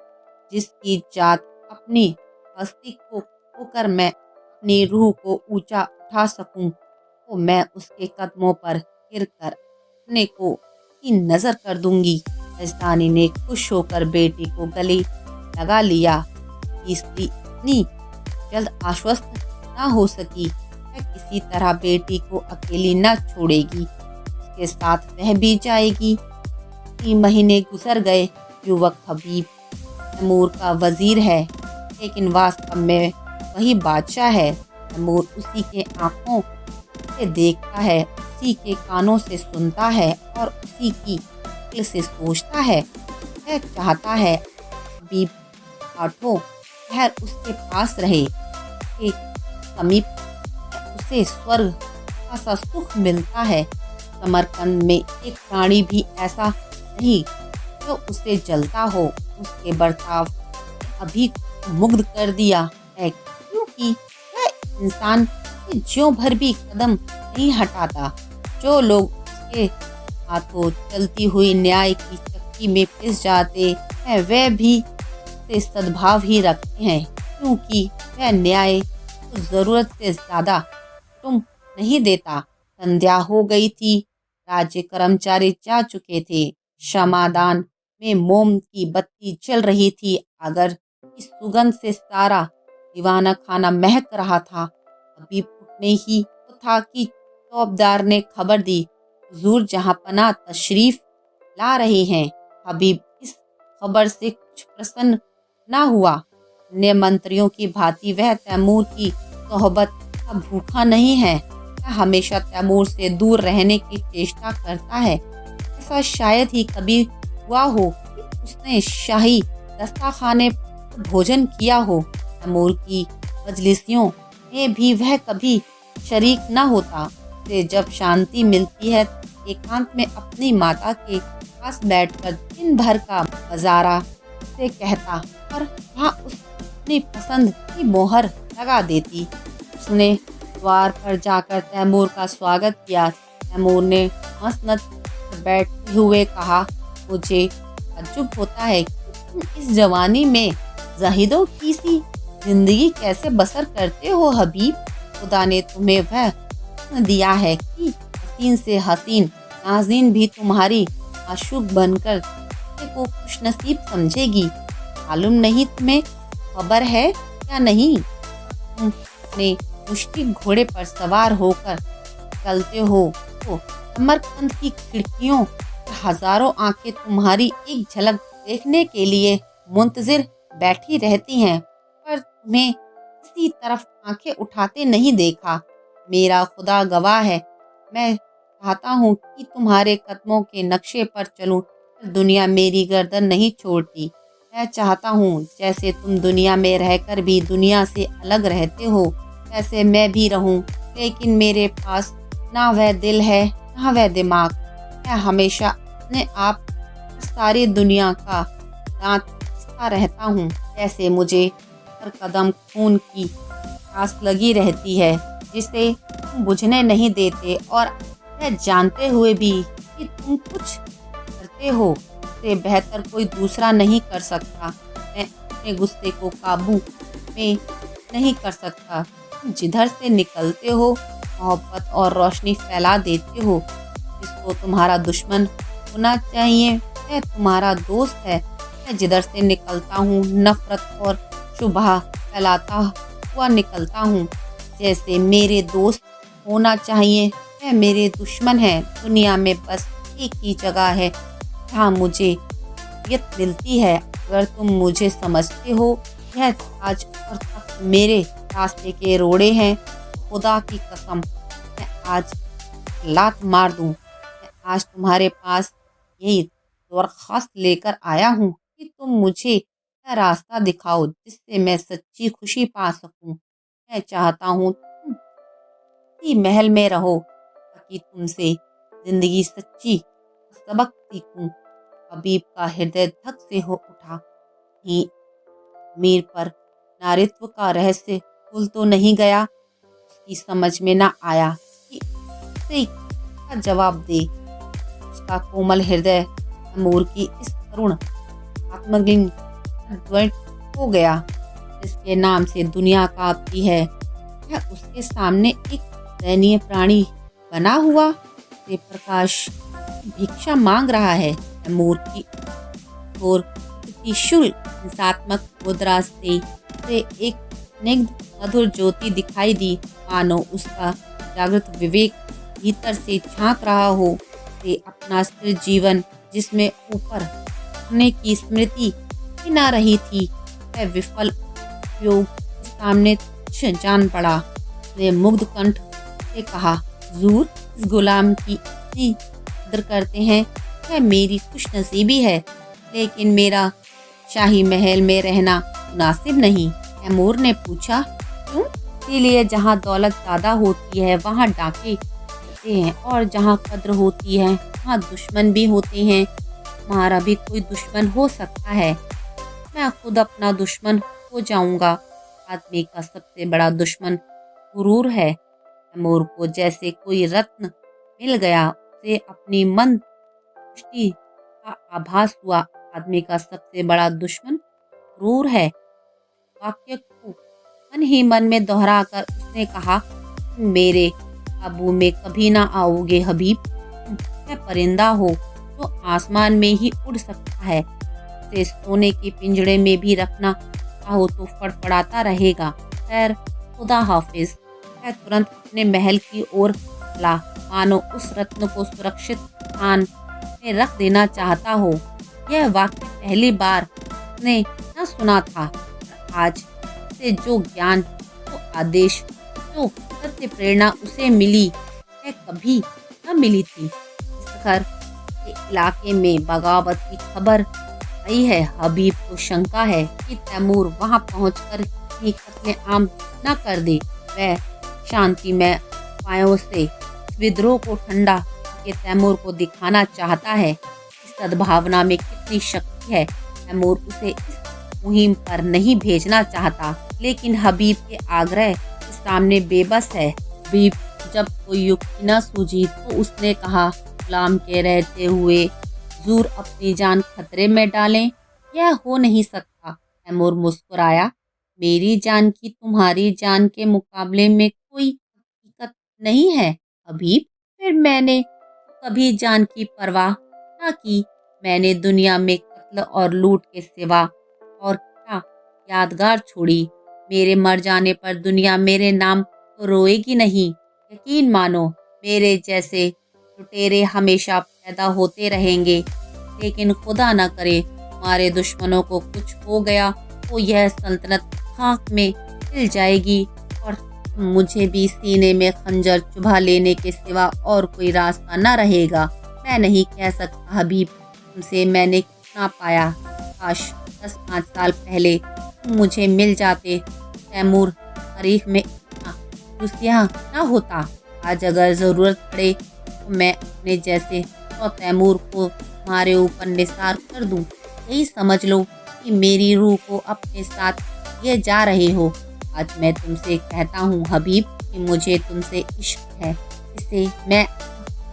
जिसकी जात अपनी हस्ती को होकर मैं अपनी रूह को ऊंचा उठा सकूं, तो मैं उसके कदमों पर गिर कर अपने को की नजर कर दूंगी। राजधानी ने खुश होकर बेटी को गले लगा लिया। स्त्री इतनी जल्द आश्वस्त न हो सकी। वह किसी तरह बेटी को अकेली न छोड़ेगी, उसके साथ रह भी जाएगी। 3 महीने गुजर गए। युवक हबीब तैमूर का वजीर है, लेकिन वास्तव में वही बादशाह है। तैमूर उसी के आंखों से देखता है, उसी के कानों से सुनता है और उसी की दिल से सोचता है। वह चाहता है हबीब आठों पहर उसके पास रहे, एक समीप उसे स्वर्ग का सा सुख मिलता है। समरकंद में एक प्राणी भी ऐसा नहीं जो उसे जलता हो। उसके बर्ताव अभी मुग्ध कर दिया है, क्योंकि वह इंसान से ज्यों भर भी कदम नहीं हटाता। जो लोग उसके हाथों चलती हुई न्याय की चक्की में पिस जाते हैं, वे भी उससे सद्भाव ही रखते हैं, क्योंकि वह न्याय को जरूरत से ज्यादा तुम नहीं देता। संध्या हो गई थी। राज्य कर्मचारी जा चुके थे। क्षमादान में मोम की बत्ती जल रही थी। अगर इस सुगंध से सारा दीवाना खाना महक रहा था। अभी उठने ही तो था कि चौबदार ने खबर दी, हुजूर जहांपना तशरीफ ला रहे हैं। हबीब इस खबर से कुछ प्रसन्न न हुआ। अन्य मंत्रियों की भांति वह तैमूर की सोहबत का भूखा नहीं है। वह हमेशा तैमूर से दूर रहने की चेष्टा करता है। ऐसा शायद ही कभी हुआ हो कि उसने शाही दस्तरखाने पर भोजन किया हो। तैमूर की मजलिसियों में भी वह कभी शरीक न होता। उसे जब शांति मिलती है, एकांत में अपनी माता के पास बैठकर दिन भर का बाजारा से कहता और वहाँ अपनी पसंद की मोहर लगा देती। उसने द्वार पर जाकर तैमूर का स्वागत किया। तैमूर ने मसनद पर बैठते हुए कहा, मुझे ताज्जुब होता है कि तुम इस जवानी में ज़ाहिदों की सी जिंदगी कैसे बसर करते हो हबीब। खुदा ने तुम्हें वह हुस्न दिया है कि हसीन से हसीन नाज़रीन भी तुम्हारी आशुक बनकर को खुशनसीब समझेगी। मालूम नहीं तुम्हें खबर है या नहीं, तुम अपने मुश्किल घोड़े पर सवार होकर चलते हो तो समरकंद की खिड़कियों हजारों आंखें तुम्हारी एक झलक देखने के लिए मुंतजिर बैठी रहती हैं, पर तुम्हें किसी तरफ आंखें उठाते नहीं देखा। मेरा खुदा गवाह है, मैं चाहता हूँ कि तुम्हारे कदमों के नक्शे पर चलूं, पर दुनिया मेरी गर्दन नहीं छोड़ती। मैं चाहता हूँ जैसे तुम दुनिया में रहकर भी दुनिया से अलग रहते हो, वैसे मैं भी रहूं, लेकिन मेरे पास ना वह दिल है ना वह दिमाग। मैं हमेशा अपने आप सारी दुनिया का दांत पिसता रहता हूँ। जैसे मुझे हर कदम खून की प्यास लगी रहती है, जिसे तुम बुझने नहीं देते, और मैं जानते हुए भी कि तुम कुछ करते हो से बेहतर कोई दूसरा नहीं कर सकता। मैं अपने गुस्से को काबू में नहीं कर सकता। तुम जिधर से निकलते हो मोहब्बत और रोशनी फैला देते हो। जिसको तुम्हारा दुश्मन होना चाहिए वह तुम्हारा दोस्त है। मैं जिधर से निकलता हूँ नफरत और शुबह फैलाता हुआ निकलता हूँ। जैसे मेरे दोस्त होना चाहिए वह मेरे दुश्मन है। दुनिया में बस एक ही जगह है जहाँ मुझे यत मिलती है। अगर तुम मुझे समझते हो यह ताज और तख्त मेरे रास्ते के रोड़े हैं। खुदा की कसम, मैं आज लात मार दूं। मैं आज तुम्हारे पास यही दरख्वास्त लेकर आया हूँ कि तुम मुझे वह रास्ता दिखाओ जिससे मैं सच्ची खुशी पा सकूं। मैं चाहता हूँ तुम इसी महल में रहो ताकि तुमसे जिंदगी सच्ची सबक सीखूं। हबीब का हृदय धक से हो उठा। ही मीर पर नारित्व का रहस्य खुल तो नहीं गया। उसकी समझ में ना आया कि उसे क्या जवाब दे। उसका कोमल हृदय तैमूर की इस तरुण आत्मग्न द्वैत हो गया जिसके नाम से दुनिया कांपती है। यह उसके सामने एक दयनीय प्राणी बना हुआ से प्रकाश भिक्षा मांग रहा है। तैमूर की और त्रिशूल हिंसात्मक मुद्रा से उसे एक स्निग्ध मधुर ज्योति दिखाई दी, मानो उसका जागृत विवेक भीतर से झांक रहा हो। से अपना स्थिर जीवन जिसमें ऊपर उठने की स्मृति ही ना रही थी, वह विफल उपयोग के सामने तुच्छ जान पड़ा। उसने मुग्ध कंठ से कहा, हुजूर, इस गुलाम की इतनी कदर करते हैं, वह मेरी खुशनसीबी है, लेकिन मेरा शाही महल में रहना मुनासिब नहीं। तैमूर ने पूछा, क्यों? इसीलिए जहाँ दौलत ज़्यादा होती है वहाँ डाके होते हैं, और जहाँ कद्र होती है वहाँ दुश्मन भी होते हैं। तुम्हारा भी कोई दुश्मन हो सकता है। मैं खुद अपना दुश्मन हो जाऊंगा। आदमी का सबसे बड़ा दुश्मन गुरूर है। तैमूर को जैसे कोई रत्न मिल गया। उसे अपनी मन पुष्टि का आभास हुआ। आदमी का सबसे बड़ा दुश्मन क्रूर है। वाक्य को मन ही मन में दोहराकर उसने कहा, तुम मेरे काबू में कभी ना आओगे हबीब। तुम परिंदा हो जो आसमान में ही उड़ सकता है। उसे सोने के पिंजड़े में भी रखना चाहो तो फड़फड़ाता रहेगा। खैर, खुदा हाफिज। वह तुरंत अपने महल की ओर चला, मानो उस रत्न को सुरक्षित स्थान में रख देना चाहता हो। यह वाक्य पहली बार उसने न सुना था। आज से जो ज्ञान, जो आदेश, जो सत्य प्रेरणा उसे मिली, वह कभी न मिली थी। इस घर के इलाके में बगावत की खबर आई है। हबीब को शंका है कि तैमूर वहां पहुंचकर कहीं कत्ले आम न कर दे। वह शांतिमय उपायों से विद्रोह को ठंडा के तैमूर को दिखाना चाहता है। इस सद्भावना में कितनी शक्ति है। तैमूर उसे इस मुहिम पर नहीं भेजना चाहता, लेकिन हबीब के आग्रह के सामने बेबस है। हबीब जब कोई युक्ति न सूझी तो उसने कहा, गुलाम के रहते हुए हुजूर अपनी जान खतरे में डालें, यह हो नहीं सकता। तैमूर मुस्कुराया, मेरी जान की तुम्हारी जान के मुकाबले में कोई हकीकत नहीं है हबीब। फिर मैंने कभी जान की परवाह न की। मैंने दुनिया में कत्ल और लूट के सिवा और क्या यादगार छोड़ी। मेरे मर जाने पर दुनिया मेरे नाम तो रोएगी नहीं। यकीन मानो, मेरे जैसे लुटेरे हमेशा पैदा होते रहेंगे, लेकिन खुदा न करे हमारे दुश्मनों को कुछ हो गया तो यह सल्तनत खाक में मिल जाएगी और मुझे भी सीने में खंजर चुभा लेने के सिवा और कोई रास्ता न रहेगा। मैं नहीं कह सकता हबीब, तुमसे मैंने कितना पाया। काश 10-5 साल पहले तुम मुझे मिल जाते। तैमूर तारीख में इतना रुसिया न होता। आज अगर ज़रूरत पड़े तो मैं अपने जैसे 100 तैमूर को तुम्हारे ऊपर निसार कर दूं। यही समझ लो कि मेरी रूह को अपने साथ लिए जा रहे हो। आज मैं तुमसे कहता हूँ हबीब कि मुझे तुमसे इश्क है। इसे मैं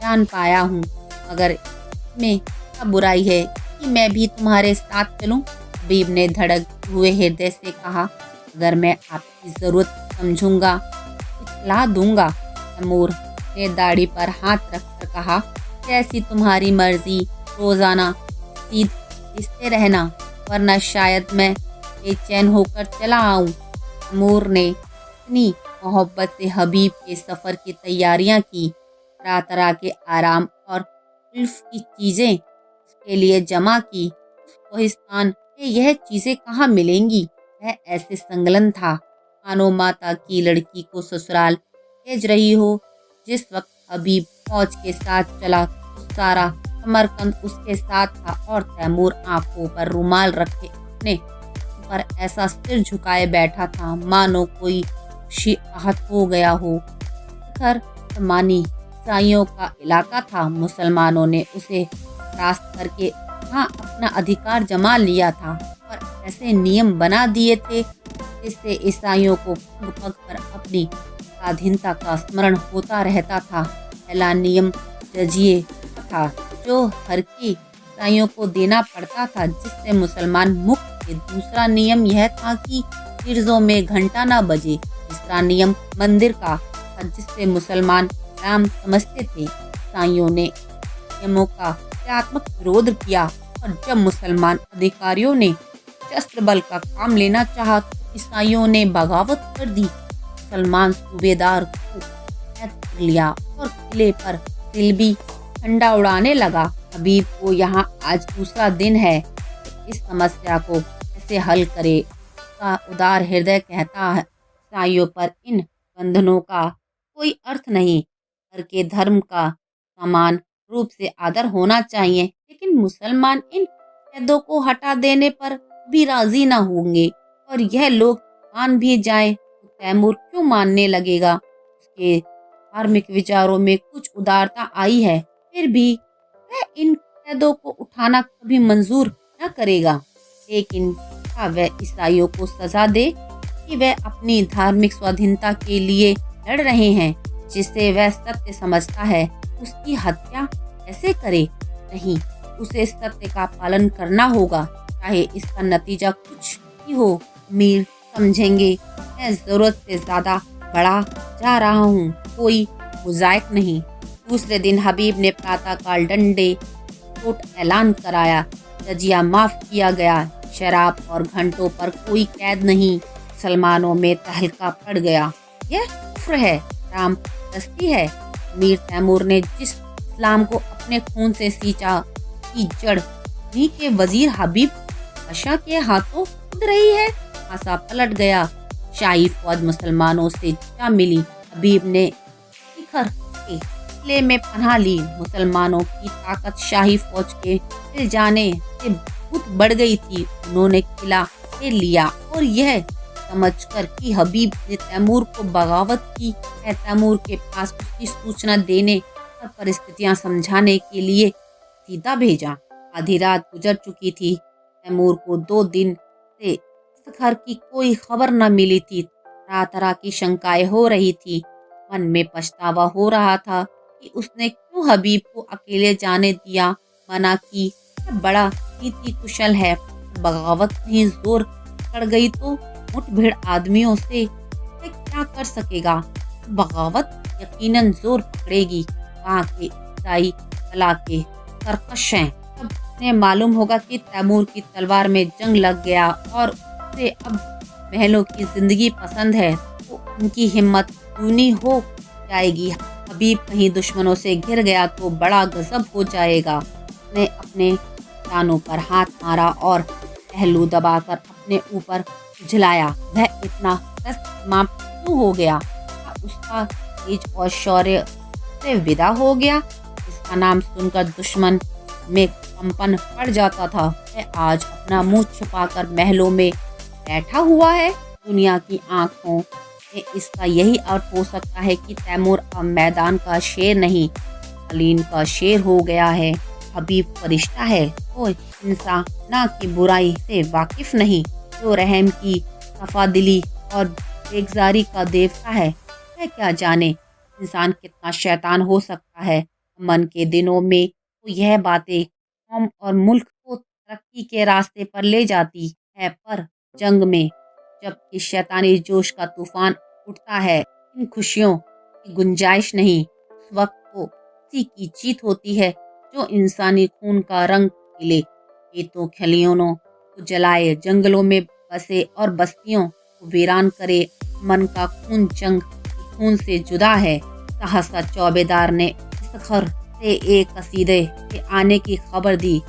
जान पाया हूँ, मगर इसमें क्या बुराई है कि मैं भी तुम्हारे साथ चलूँ? हबीब ने धड़कते हुए हृदय से कहा, अगर मैं आपकी ज़रूरत समझूंगा इतला दूंगा। तैमूर ने दाढ़ी पर हाथ रखकर कहा, जैसी तुम्हारी मर्जी, रोज़ाना सीधते रहना, वरना शायद मैं बेचैन होकर चला आऊँ। तैमूर ने इतनी मोहब्बत से हबीब के सफ़र की तैयारियां की। तरह तरह के आराम और उल्फ की चीज़ें उसके लिए जमा की। उस कोहिस्तान में यह चीज़ें कहाँ मिलेंगी? वह ऐसे संलग्न था मानो माता की लड़की को ससुराल भेज रही हो। जिस वक्त हबीब फौज के साथ चला तो सारा समरकंद उसके साथ था और तैमूर आंखों पर रुमाल रखे अपने पर ऐसा सिर झुकाए बैठा था मानो कोई खुशी आहत हो गया हो। घर समानी ईसाइयों का इलाका था। मुसलमानों ने उसे रास्त करके वहाँ अपना अधिकार जमा लिया था और ऐसे नियम बना दिए थे जिससे ईसाइयों को पग पग पर अपनी स्वाधीनता का स्मरण होता रहता था। पहला नियम जजिए था जो हर की ईसाइयों को देना पड़ता था जिससे मुसलमान मुक्त थे। दूसरा नियम यह था कि गिरजों में घंटा न बजे। तीसरा नियम मंदिर का था जिससे मुसलमान राम समझते थे। ईसाइयों ने नियमों का क्रियात्मक विरोध किया और जब मुसलमान अधिकारियों ने शस्त्र बल का काम लेना चाहा तो ईसाइयों ने बगावत कर दी। मुसलमान सूबेदार को कैद कर लिया और किले पर तिलबी झंडा उड़ाने लगा। हबीब को यहाँ आज दूसरा दिन है कि इस समस्या को कैसे हल करे। उसका उदार हृदय कहता है ईसाइयों पर इन बंधनों का कोई अर्थ नहीं। हर के धर्म का समान रूप से आदर होना चाहिए, लेकिन मुसलमान इन कैदों को हटा देने पर भी राजी न होंगे और यह लोग मान भी जाएं तो तैमूर क्यों मानने लगेगा। उसके धार्मिक विचारों में कुछ उदारता आई है, फिर भी वह इन कैदों को उठाना कभी मंजूर न करेगा। लेकिन क्या वह ईसाइयों को सजा दे कि वह अपनी धार्मिक स्वाधीनता के लिए लड़ रहे हैं जिसे वह सत्य समझता है। उसकी हत्या कैसे करे? नहीं, उसे सत्य का पालन करना होगा, चाहे इसका नतीजा कुछ भी हो। मीर समझेंगे मैं जरूरत से ज्यादा बढ़ा जा रहा हूँ, कोई मुजायक नहीं। दूसरे दिन हबीब ने प्रातःकाल डंडे चोट ऐलान कराया। जजिया माफ किया गया। शराब और घंटों पर कोई कैद नहीं। मुसलमानों में तहलका पड़ गया। यह कुफ्र है, राम दस्ती है। मीर तैमूर ने जिस इस्लाम को अपने खून से सींचा की जड़ उन्हीं के वजीर हबीब पाशा के हाथों खुद रही है। आसा पलट गया। शाही फौज मुसलमानों से जा मिली। हबीब ने शिखर के किले में पनाह ली। मुसलमानों की ताकत शाही फौज के मिल जाने से बहुत बढ़ गई थी। उन्होंने किला ले लिया और यह समझकर कि हबीब ने तैमूर को बगावत की है, तैमूर के पास उसकी सूचना देने और परिस्थितियां समझाने के लिए सीधा भेजा। आधी रात गुजर चुकी थी। तैमूर को 2 दिन से इस घर की कोई खबर न मिली थी। तरह तरह की शंकाएं हो रही थी। मन में पछतावा हो रहा था कि उसने क्यों हबीब को अकेले जाने दिया। मना की यह बड़ा नीति कुशल है। बगावत कहीं जोर पड़ गई तो मुठभेड़ आदमियों से वह क्या कर सकेगा। बगावत यकीनन जोर पकड़ेगी। वहाँ के ईसाई कला के सरकश हैं। जब उन्हें मालूम होगा कि तैमूर की तलवार में जंग लग गया और उसे अब महलों की जिंदगी पसंद है तो उनकी हिम्मत दूनी हो जाएगी। हबीब कहीं दुश्मनों से घिर गया तो बड़ा गजब हो जाएगा। उसने अपने कानों पर हाथ मारा और पहलू दबाकर अपने ऊपर झुलाया। वह इतना समाप्त क्यों हो गया? उसका तेज और शौर्य से विदा हो गया। इसका नाम सुनकर दुश्मन में कंपन पड़ जाता था। वह आज अपना मुंह छुपाकर महलों में बैठा हुआ है। दुनिया की आंखों में इसका यही अर्थ हो सकता है कि तैमूर अब मैदान का शेर नहीं, अलीन का शेर हो गया है। हबीब फरिश्ता है, वो इंसान ना की बुराई से वाकिफ नहीं, जो रहम की सफादिली और बेगजारी का देवता है। वह क्या जाने इंसान कितना शैतान हो सकता है। मन के दिनों में तो यह बातें कौम और मुल्क को तरक्की के रास्ते पर ले जाती है, पर जंग में जब इस शैतानी जोश का तूफान उठता है, इन खुशियों की गुंजाइश नहीं। उस वक्त तो उसी की जीत होती है जो इंसानी खून का रंग खिले, खेतों खलियोनों को जलाए, जंगलों में बसे और बस्तियों को वीरान करे। मन का खून जंग के खून से जुदा है। सहसा चौबेदार ने इफ्तिखार से एक कसीदे के आने की खबर दी।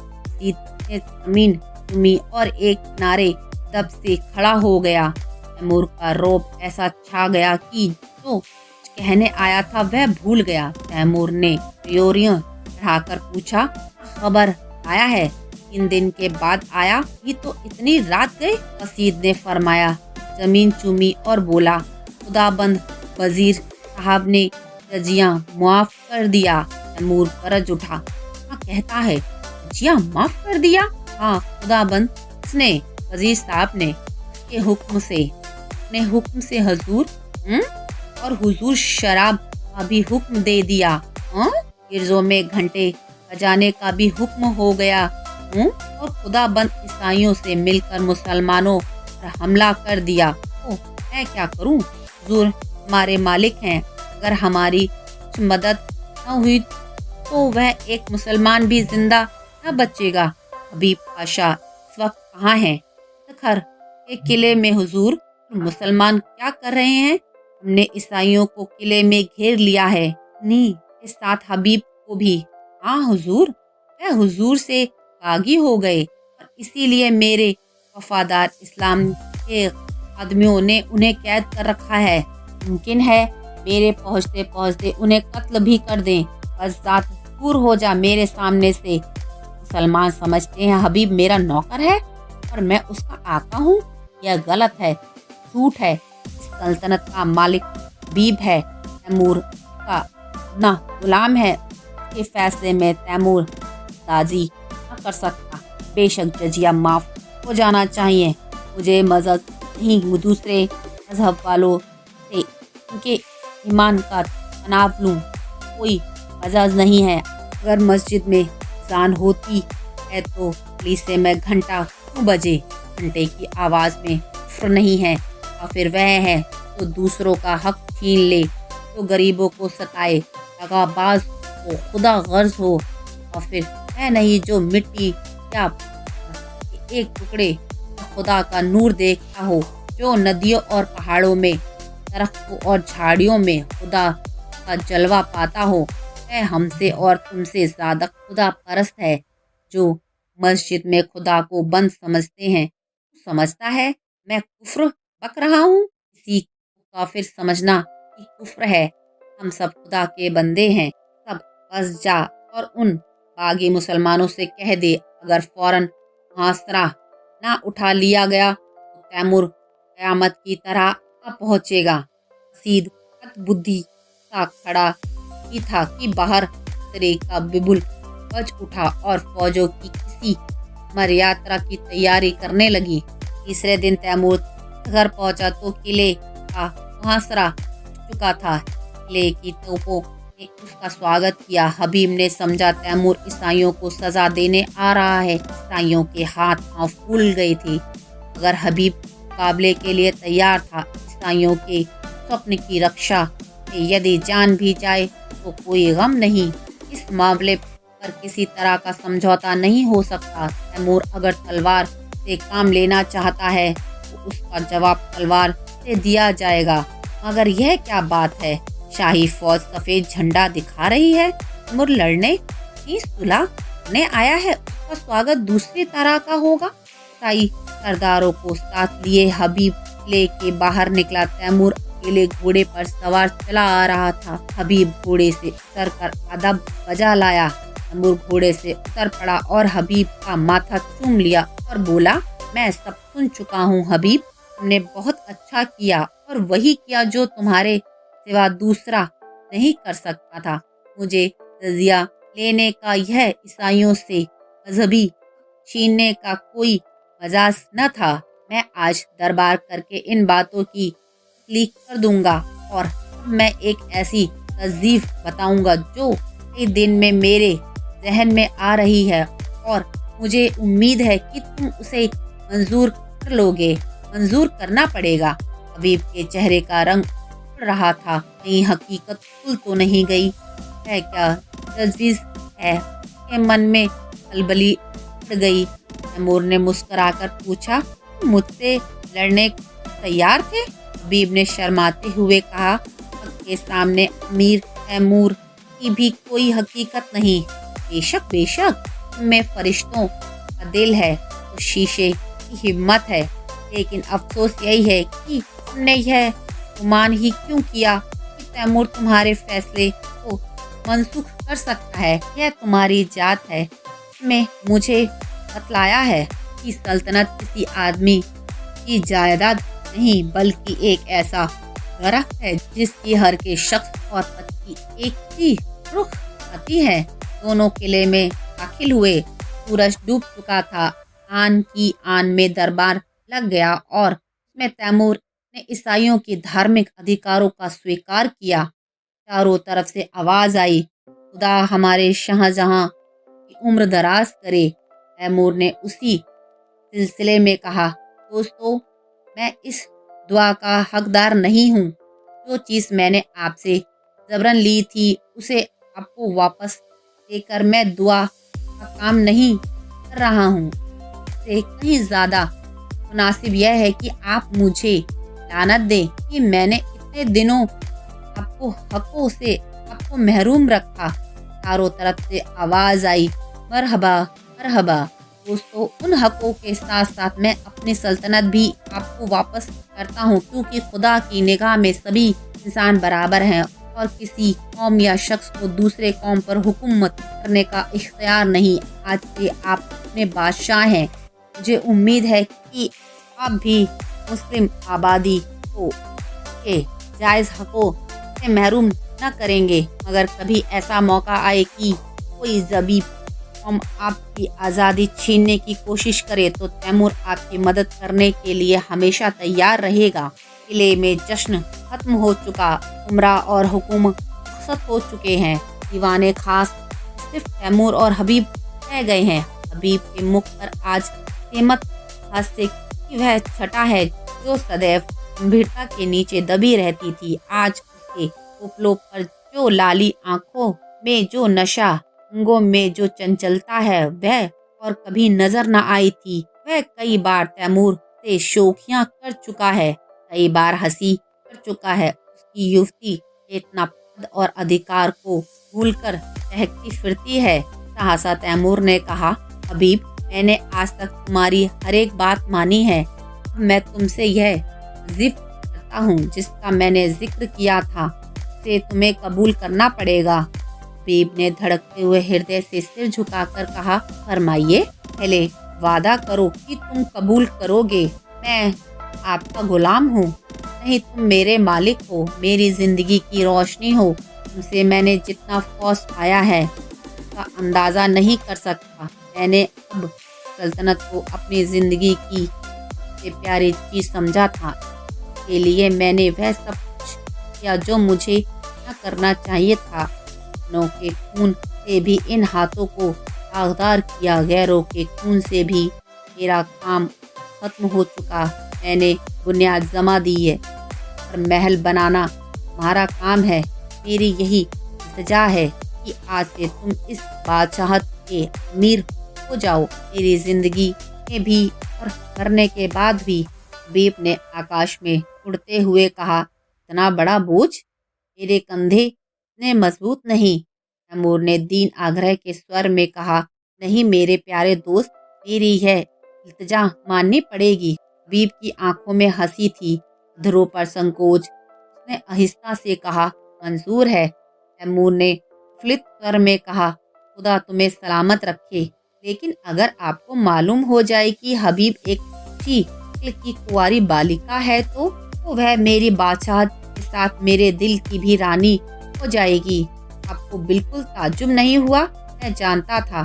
ने जमीन सुमी और एक किनारे दब से खड़ा हो गया। तैमूर का रौब ऐसा छा गया कि जो कुछ कहने आया था वह भूल गया। तैमूर ने त्योरियां चढ़ाकर पूछा, खबर आया है? 3 दिन के बाद आया, ये तो इतनी रात गए। कसीद ने फरमाया। जमीन चूमी और बोला, खुदाबंद वजीर साहब ने रजिया माफ कर दिया। तैमूर गरज उठा, क्या कहता है? रजिया माफ कर दिया? हाँ खुदाबंद, उसने वजीर साहब ने के हुक्म से। अपने हुक्म से हजूर? और हुजूर शराब का भी हुक्म दे दिया? गिरजों में घंटे बजाने का भी हुक्म हो गया। और खुदाबंद ईसाइयों से मिलकर मुसलमानों पर हमला कर दिया। मैं क्या करूं? हुजूर हमारे मालिक हैं, अगर हमारी कुछ मदद न हुई तो वह एक मुसलमान भी जिंदा न बचेगा। हबीब पाशा इस वक्त कहाँ हैं? तखर के किले में हुजूर। मुसलमान क्या कर रहे हैं? हमने ईसाइयों को किले में घेर लिया है, नी के साथ हबीब को भी। हाँ हुजूर, वह हुजूर से बागी हो गए और इसीलिए मेरे वफादार इस्लाम के आदमियों ने उन्हें कैद कर रखा है। मुमकिन है मेरे पहुँचते पहुँचते उन्हें कत्ल भी कर दें। बस जात दूर हो जा मेरे सामने से। मुसलमान समझते हैं हबीब मेरा नौकर है और मैं उसका आका हूँ। यह गलत है, झूठ है। इस सल्तनत का मालिक हबीब है, तैमूर का ना गुलाम है। के फैसले में तैमूर दाजी न कर सकता। बेशक जजिया माफ हो जाना चाहिए। मुझे मजहब नहीं, दूसरे मजहब वालों से उनके ईमान का तनाव लूँ, कोई मजाज नहीं है। अगर मस्जिद में जान होती है तो पुलिस से मैं घंटा क्यों बजे? घंटे की आवाज़ में कुफ्र नहीं है। और फिर वह है तो दूसरों का हक छीन ले, तो गरीबों को सताए, दगाबाज हो, खुदा गर्ज हो। और फिर वह नहीं जो मिट्टी या एक टुकड़े खुदा का नूर देखता हो, जो नदियों और पहाड़ों में, दरख्तों और झाड़ियों में खुदा का जलवा पाता हो। वह हमसे और तुमसे ज्यादा खुदा परस्त है। जो मस्जिद में खुदा को बंद समझते हैं, समझता है मैं कुफ्र बक रहा हूँ। किसी को काफिर समझना कि कुफ्र है। हम सब खुदा के बंदे हैं। सब बस जा और उन बागी मुसलमानों से कह दे, अगर फौरन मुहासरा ना उठा लिया गया तो तैमूर कयामत की तरह आ पहुँचेगा। सीध बुद्धि सा खड़ा ही था कि बाहर खतरे का बिबुल बज उठा और फौजों की किसी मरयात्रा की तैयारी करने लगी। तीसरे दिन तैमूर घर पहुंचा तो किले का मुहासरा उठ चुका था। किले की तोपों ने उसका स्वागत किया। हबीब ने समझा तैमूर ईसाइयों को सजा देने आ रहा है। ईसाइयों के हाथ पांव फूल गए थे। अगर हबीब मुकाबले के लिए तैयार था, ईसाइयों के स्वप्न की रक्षा में यदि जान भी जाए तो कोई गम नहीं। इस मामले पर किसी तरह का समझौता नहीं हो सकता। तैमूर अगर तलवार से काम लेना चाहता है तो उसका जवाब तलवार से दिया जाएगा। मगर यह क्या बात है? शाही फौज सफेद झंडा दिखा रही है। तैमूर लड़ने की सुलह ने आया है, उसका स्वागत दूसरी तरह का होगा। ईसाई सरदारों को साथ लिए हबीब किले के बाहर निकला। तैमूर अकेले घोड़े पर सवार चला आ रहा था। हबीब घोड़े से उतर कर अदब बजा लाया। तैमूर घोड़े से उतर पड़ा और हबीब का माथा चूम लिया और बोला, मैं सब सुन चुका हूँ हबीब, तुमने बहुत अच्छा किया और वही किया जो तुम्हारे सिवा दूसरा नहीं कर सकता था। मुझे जजिया लेने का, यह ईसाइयों से मजहबी छीनने का कोई मजाज न था। मैं आज दरबार करके इन बातों की तस्लीक कर दूंगा और मैं एक ऐसी तस्दीफ बताऊंगा जो कई दिन में मेरे जहन में आ रही है और मुझे उम्मीद है कि तुम उसे मंजूर कर लोगे। मंजूर करना पड़ेगा। हबीब के चेहरे का रंग उड़ रहा था। कहीं हकीकत खुल तो नहीं गई है क्या? तजवीज़ है के मन में खलबली उठ गई। तैमूर ने मुस्कुराकर पूछा, मुझसे लड़ने तैयार थे? हबीब ने शर्माते हुए कहा, के सामने अमीर तैमूर की भी कोई हकीकत नहीं। बेशक बेशक, में फरिश्तों का दिल है तो शीशे की हिम्मत है। लेकिन अफसोस यही है कि तुमने यह गुमान ही क्यों किया कि तैमूर तुम्हारे फैसले को मनसूख कर सकता है। यह तुम्हारी जात है। में मुझे बतलाया है कि सल्तनत किसी आदमी की जायदाद नहीं बल्कि एक ऐसा दरख्त है जिसकी हर के शख्स और पत्ती एक ही रुख आती है। दोनों किले में दाखिल हुए। सूरज डूब चुका था। आन की आन में दरबार लग गया और उसमें तैमूर ने ईसाइयों की धार्मिक अधिकारों का स्वीकार किया। चारों तरफ से आवाज आई, खुदा हमारे शाहजहां की उम्र दराज करे। तैमूर ने उसी सिलसिले में कहा, दोस्तों, मैं इस दुआ का हकदार नहीं हूँ। जो चीज़ मैंने आपसे जबरन ली थी उसे आपको वापस देकर मैं दुआ का काम नहीं कर रहा हूँ। इससे कहीं ज़्यादा मुनासिब यह है कि आप मुझे लानत दें कि मैंने इतने दिनों आपको हकों से आपको महरूम रखा। चारों तरफ से आवाज़ आई, मरहबा मरहबा। दोस्तों, उन हकों के साथ साथ मैं अपनी सल्तनत भी आपको वापस करता हूँ, क्योंकि खुदा की निगाह में सभी इंसान बराबर हैं और किसी कौम या शख्स को दूसरे कौम पर हुकूमत करने का इख्तियार नहीं। आज से आप अपने बादशाह हैं। मुझे उम्मीद है कि आप भी मुस्लिम आबादी को के जायज़ हकों से महरूम न करेंगे। मगर कभी ऐसा मौका आए कि कोई ज़बीब कौम आपकी आज़ादी छीनने की कोशिश करे तो तैमूर आपकी मदद करने के लिए हमेशा तैयार रहेगा। किले में जश्न खत्म हो चुका। उमरा और हुकुम रुखसत हो चुके हैं। दीवाने खास सिर्फ तैमूर और हबीब रह गए हैं। हबीब के मुख पर आज सेमत हास्य की वह छटा है जो सदैव गंभीरता के नीचे दबी रहती थी। आज उसके उपलों पर जो लाली, आंखों में जो नशा, अंगों में जो चंचलता है, वह और कभी नजर न आई थी। वह कई बार तैमूर से शोखियां कर चुका है, कई बार हंसी कर चुका है। उसकी युवती इतना पद और अधिकार को भूलकर टहकती फिरती है। सहसा तैमूर ने कहा, हबीब, मैंने आज तक तुम्हारी हर एक बात मानी है। अब मैं तुमसे यह जिद करता हूँ जिसका मैंने जिक्र किया था, उसे तुम्हें कबूल करना पड़ेगा। हबीब ने धड़कते हुए हृदय से सिर झुकाकर कहा, फरमाइए। पहले वादा करो कि तुम कबूल करोगे। मैं आपका गुलाम हूँ, नहीं तुम मेरे मालिक हो, मेरी जिंदगी की रोशनी हो। तुमसे मैंने जितना फौज पाया है उसका अंदाज़ा नहीं कर सकता। मैंने अब सल्तनत को अपनी ज़िंदगी की सबसे प्यारी चीज़ समझा था। के लिए मैंने वह सब कुछ किया जो मुझे न करना चाहिए था। अपनों के खून से भी इन हाथों को दागदार किया, गैरों के खून से भी मेरा काम खत्म हो चुका। मैंने बुनियाद जमा दी है और महल बनाना हमारा काम है। मेरी यही सजा है कि आज से तुम इस बादशाहत के अमीर हो जाओ। मेरी जिंदगी में भी और मरने के बाद भी। हबीब ने आकाश में उड़ते हुए कहा, इतना बड़ा बोझ मेरे कंधे ने मजबूत नहीं। तैमूर ने दीन आग्रह के स्वर में कहा, नहीं मेरे प्यारे दोस्त, मेरी यह इल्तिजा माननी पड़ेगी। हबीब की आंखों में हंसी थी, अधरों पर संकोच। उसने आहिस्ता से कहा, मंजूर है। तैमूर ने फ्लित स्वर में कहा, खुदा तुम्हें सलामत रखे। लेकिन अगर आपको मालूम हो जाए कि हबीब एक अच्छी अक्ल की कुंवारी बालिका है तो वह मेरी बादशाह के साथ मेरे दिल की भी रानी हो जाएगी। आपको बिल्कुल ताज्जुब नहीं हुआ? मैं जानता था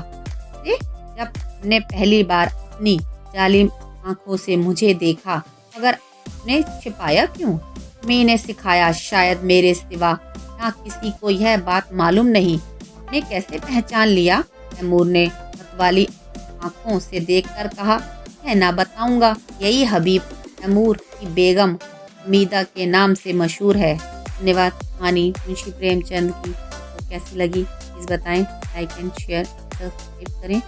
जब आपने पहली बार अपनी जालिम आंखों से मुझे देखा, मगर आपने छिपाया क्यों? मैंने सिखाया, शायद मेरे सिवा ना किसी को यह बात मालूम नहीं। आपने कैसे पहचान लिया? तैमूर ने मतवाली आंखों से देखकर कहा, मैं ना बताऊंगा। यही हबीब तैमूर की बेगम हमीदा के नाम से मशहूर है। धन्यवाद। कहानी मुंशी प्रेमचंद की तो कैसी लगी प्लीज़ बताएं। लाइक एंड शेयर सब्सक्राइब करें।